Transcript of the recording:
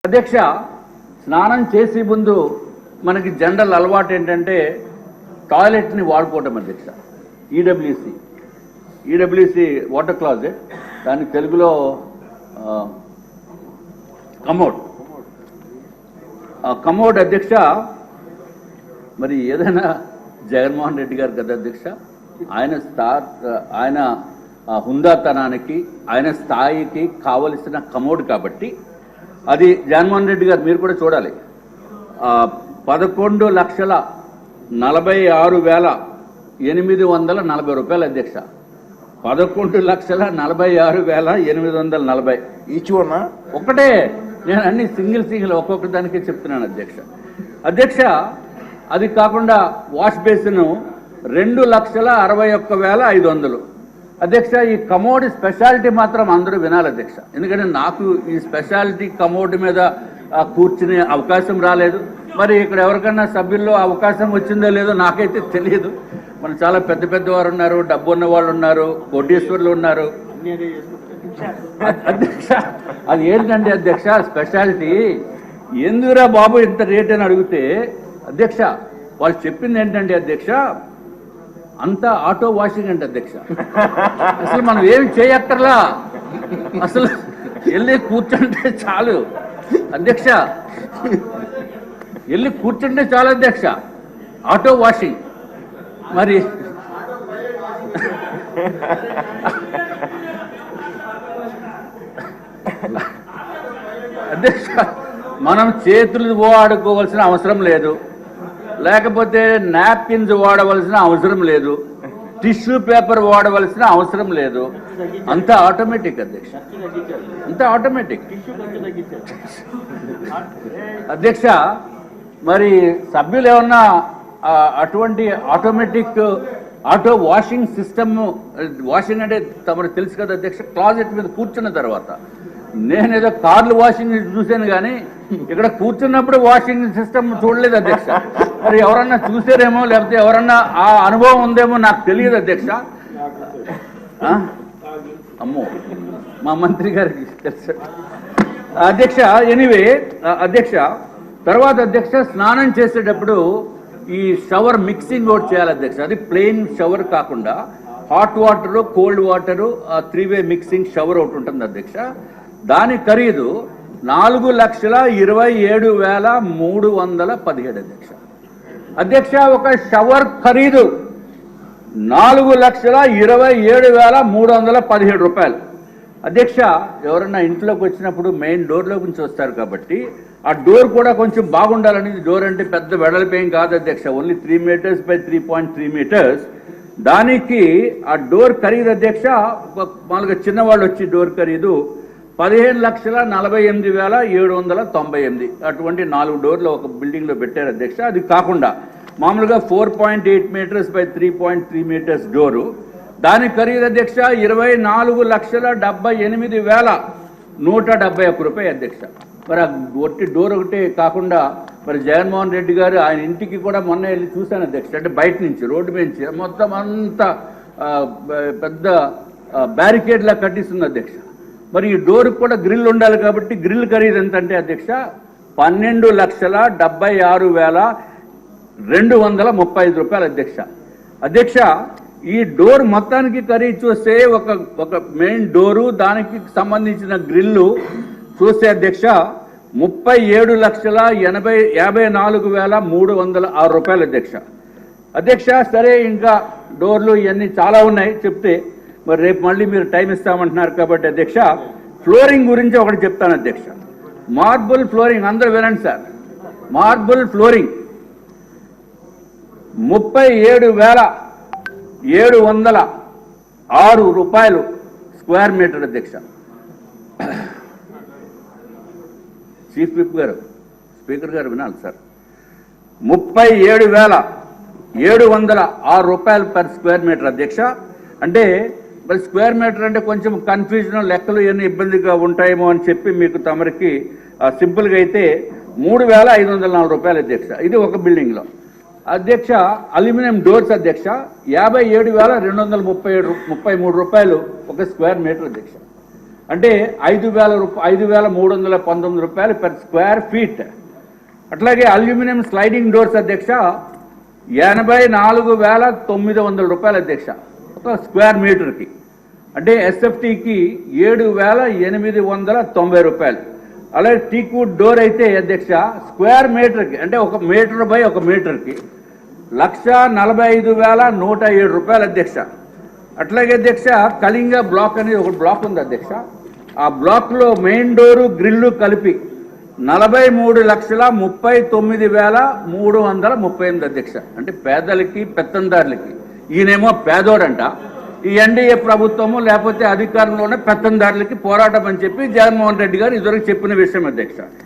అధ్యక్ష, స్నానం చేసే ముందు మనకి జనరల్ అలవాటు ఏంటంటే టాయిలెట్ని వాడుకోవటం అధ్యక్ష. ఈడబ్ల్యూసి వాటర్ క్లాజెట్, దాని తెలుగులో కమోడ్ అధ్యక్ష. మరి ఏదైనా జగన్మోహన్ రెడ్డి గారు కదా అధ్యక్ష, ఆయన హుందాతనానికి ఆయన స్థాయికి కావలసిన కమోడ్ కాబట్టి అది జగన్మోహన్ రెడ్డి గారు మీరు కూడా చూడాలి. 11,46,840 రూపాయలు అధ్యక్ష. 11,46,840 ఈచ్ వన్ ఒకటే. నేను అన్ని సింగిల్ ఒక్కొక్క దానికి చెప్తున్నాను అధ్యక్ష. అధ్యక్ష, అది కాకుండా వాష్ బేసిన్ 2,61,500 అధ్యక్ష. ఈ కమోడ్ స్పెషాలిటీ మాత్రం అందరూ వినాలి అధ్యక్ష, ఎందుకంటే నాకు ఈ స్పెషాలిటీ కమోడ్ మీద కూర్చునే అవకాశం రాలేదు. మరి ఇక్కడ ఎవరికన్నా సభ్యుల్లో అవకాశం వచ్చిందో లేదో నాకైతే తెలియదు. మన చాలా పెద్ద పెద్దవారు ఉన్నారు, డబ్బు ఉన్న వాళ్ళు ఉన్నారు, కోటీశ్వరులు ఉన్నారు అధ్యక్ష. అది ఏంటంటే అధ్యక్ష స్పెషాలిటీ ఎందుకురా బాబు ఇంత రేట్ అని అడిగితే అధ్యక్ష వాళ్ళు చెప్పింది ఏంటంటే అధ్యక్ష అంతా ఆటో వాషింగ్ అంటే అధ్యక్ష. అసలు మనం ఏమి చేయక్కర్లా, అసలు వెళ్ళి కూర్చుంటే చాలు అధ్యక్ష, వెళ్ళి కూర్చుంటే చాలు అధ్యక్ష, ఆటో వాషింగ్. మరి అధ్యక్ష మనం చేతులు వాడుకోవాల్సిన అవసరం లేదు, లేకపోతే నాప్కిన్స్ వాడవలసిన అవసరం లేదు, టిష్యూ పేపర్ వాడవలసిన అవసరం లేదు. అంతా ఆటోమేటిక్ అధ్యక్ష, అంతా ఆటోమేటిక్ అధ్యక్ష. మరి సభ్యులు ఏమన్నా అటువంటి ఆటో వాషింగ్ సిస్టమ్, వాషింగ్ అంటే తమకు తెలుసు కదా అధ్యక్ష, క్లాజెట్ మీద కూర్చున్న తర్వాత నేనేదో కార్లు వాషింగ్ చూశాను కానీ ఇక్కడ కూర్చున్నప్పుడు వాషింగ్ సిస్టమ్ చూడలేదు అధ్యక్ష. మరి ఎవరన్నా చూసారేమో లేకపోతే ఎవరన్నా ఆ అనుభవం ఉందేమో నాకు తెలియదు అధ్యక్ష. అమ్మో మా మంత్రి గారికి తెలుసు అధ్యక్ష. ఎనీవే అధ్యక్ష, తర్వాత అధ్యక్ష స్నానం చేసేటప్పుడు ఈ షవర్ మిక్సింగ్ ఒకటి చేయాలి అధ్యక్ష. అది ప్లెయిన్ షవర్ కాకుండా హాట్ వాటరు కోల్డ్ వాటరు 3-వే మిక్సింగ్ షవర్ ఒకటి ఉంటుంది అధ్యక్ష. దాని ఖరీదు 4,27,317 అధ్యక్ష. అధ్యక్ష ఒక షవర్ ఖరీదు 4,27,317 రూపాయలు అధ్యక్ష. ఎవరన్నా ఇంట్లోకి వచ్చినప్పుడు మెయిన్ డోర్లో నుంచి వస్తారు కాబట్టి ఆ డోర్ కూడా కొంచెం బాగుండాలని, డోర్ అంటే పెద్ద వెడల్పేం కాదు అధ్యక్ష, ఓన్లీ 3 మీటర్స్ బై 3.3 మీటర్స్. దానికి ఆ డోర్ ఖరీదు అధ్యక్ష, మామూలుగా చిన్నవాళ్ళు వచ్చి డోర్ ఖరీదు 15,48,798. అటువంటి 4 డోర్లు ఒక బిల్డింగ్లో పెట్టారు అధ్యక్ష. అది కాకుండా మామూలుగా 4.8 మీటర్స్ బై 3.3 మీటర్స్ డోరు, దాని ఖరీదు అధ్యక్ష 24,78,171 రూపాయలు అధ్యక్ష. మరి ఆ ఒట్టి డోర్ ఒకటే కాకుండా మరి జగన్మోహన్ రెడ్డి గారు ఆయన ఇంటికి కూడా మొన్న వెళ్ళి చూశాను అధ్యక్ష. అంటే బయట నుంచి రోడ్డు నుంచి మొత్తం అంతా పెద్ద బ్యారికేడ్లా కట్టిస్తుంది అధ్యక్ష. మరి ఈ డోర్కి కూడా గ్రిల్ ఉండాలి కాబట్టి గ్రిల్ ఖరీదు ఎంత అంటే అధ్యక్ష 12,76,235 రూపాయలు అధ్యక్ష. అధ్యక్ష ఈ డోర్ మొత్తానికి ఖరీదు చూస్తే ఒక మెయిన్ డోరు దానికి సంబంధించిన గ్రిల్లు చూస్తే అధ్యక్ష 37,54,306 రూపాయలు అధ్యక్ష. అధ్యక్ష సరే, ఇంకా డోర్లు ఇవన్నీ చాలా ఉన్నాయి చెప్తే, మరి రేపు మళ్ళీ మీరు టైం ఇస్తామంటున్నారు కాబట్టి అధ్యక్ష ఫ్లోరింగ్ గురించి ఒకటి చెప్తాను అధ్యక్ష. మార్బుల్ ఫ్లోరింగ్ అందరూ వినండి సార్. మార్బుల్ ఫ్లోరింగ్ 37,706 రూపాయలు స్క్వేర్ మీటర్ అధ్యక్ష. చీఫ్ విప్ గారు, స్పీకర్ గారు వినాలి సార్. 37,706 రూపాయలు పర్ స్క్వేర్ మీటర్ అధ్యక్ష. అంటే మరి స్క్వేర్ మీటర్ అంటే కొంచెం కన్ఫ్యూజన్, లెక్కలు ఇవన్నీ ఇబ్బందిగా ఉంటాయేమో అని చెప్పి మీకు తమరికి సింపుల్గా అయితే 3,504 రూపాయలు అధ్యక్ష. ఇది ఒక బిల్డింగ్లో అధ్యక్ష. అల్యూమినియం డోర్స్ అధ్యక్ష 57,233 రూపాయలు ఒక స్క్వేర్ మీటర్ అధ్యక్ష. అంటే 5,319 రూపాయలు per స్క్వేర్ ఫీట్. అట్లాగే అల్యూమినియం స్లైడింగ్ డోర్స్ అధ్యక్ష 84,900 రూపాయలు అధ్యక్ష ఒక స్క్వేర్ మీటర్కి. అంటే ఎస్ఎఫ్టీకి 7,890 రూపాయలు. అలాగే టీక్వుడ్ డోర్ అయితే అధ్యక్ష స్క్వేర్ మీటర్కి అంటే 1 మీటర్ బై 1 మీటర్కి 1,45,107 రూపాయలు అధ్యక్ష. అట్లాగే అధ్యక్ష కళింగ బ్లాక్ అనేది ఒక బ్లాక్ ఉంది అధ్యక్ష. ఆ బ్లాక్లో మెయిన్ డోరు గ్రిల్లు కలిపి 43,39,338 అధ్యక్ష. అంటే పేదలకి పెత్తందారులకి. ఈయనేమో పేదోడంట, ఈ ఎన్డీఏ ప్రభుత్వము లేకపోతే అధికారంలోనే పెత్తందారులకి పోరాటం అని చెప్పి జగన్మోహన్ రెడ్డి గారు ఇదివరకు చెప్పిన విషయం అధ్యక్ష.